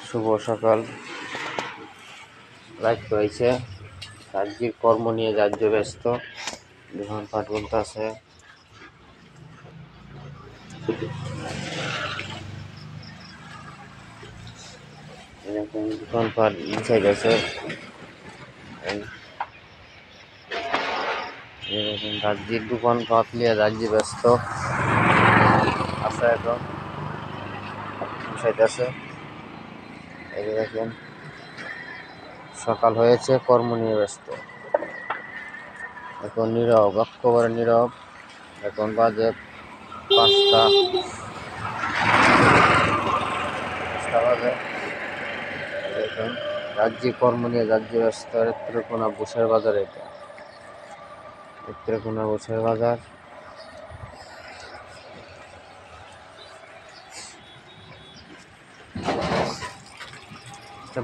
শুভ সকাল। লাইট হয়েছে, রাজ্যের কর্ম নিয়ে রাজ্য ব্যস্ত, দোকান পাট বলতেছে। এরকম দোকান পাট গুছাই গেছে, এরকম রাজ্যের দোকান পাট নিয়ে রাজ্য ব্যস্ত আছে, এখন গুছাইতেছে। এই যে দেখেন, সকাল হয়েছে, কর্ম নিয়ে ব্যস্ত। এখন নীরব, একেবারে নীরব। এখন বাজে 5টা বাজে। দেখুন, রাজ্যে কর্ম নিয়ে রাজ্য ব্যস্ত। নেত্রকোনা বুসের বাজার, এটা নেত্রকোনা বুসের বাজার।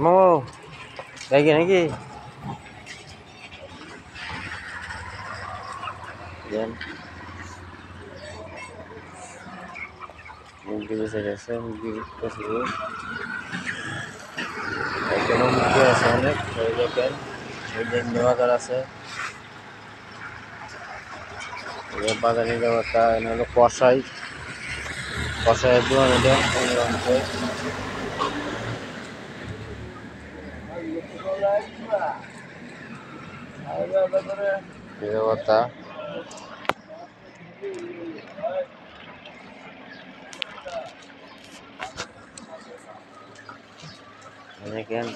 মামু দেখি নাকি মুরগি বেঁচে গেছে, মুরগি এখানে মুরগি আছে অনেক। ওই দেখেন, ওই যে বাজার আছে, বাজারের ব্যাপারটা হলো কষাই দোকান। এটা নিরবতা। দেখেন,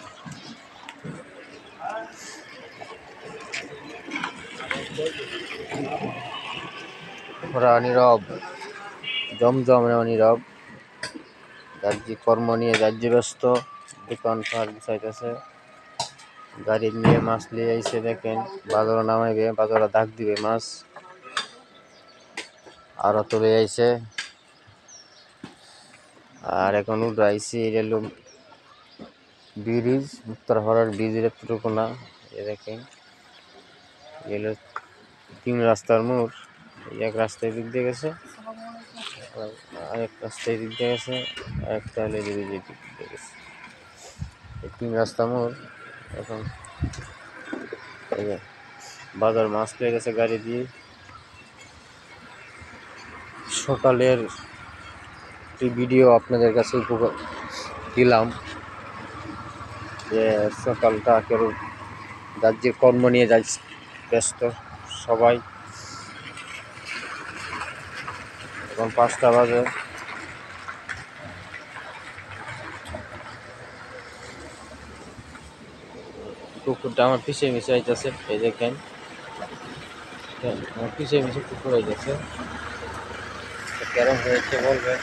ওরা নীরব, জমজম নীরব। রাজ্যে কর্ম নিয়ে রাজ্য ব্যস্ত, দোকান পাট গুছাইতেছে। গাড়ি নিয়ে মাছ নিয়ে আইসে, দেখেন বাজারে নামাইবে, বাজারে দাগ দিবে মাছ। আরো তুলে আইসে, আর এখন উঠাইছি। এটা হলো ব্রিজ, উত্তরপাড়ার ব্রিজ, নেত্রকোনা। এ দেখেন, এলো 3 রাস্তার মোড়। এক রাস্তায় দিক দিয়ে গেছে, আরেক রাস্তায় দিক দিয়ে গেছে, আরেকটা হলে ব্রিজের দিক দিয়ে গেছে। 3 রাস্তা মোড়। এখন বাজার মাছ পেয়ে গেছে গাড়ি দিয়ে। সকালের ভিডিও আপনাদের কাছে উপকার দিলাম, যে সকালটা কেউ রাজ্যের কর্ম নিয়ে যাই ব্যস্ত সবাই। এখন 5টা বাজে। কুকুরটা আমার পিছিয়ে মিশে আইতেছে, এই দেখেন, আমার পিছিয়ে মিশে কুকুর আইতেছে। কেরম হয়েছে বলবে।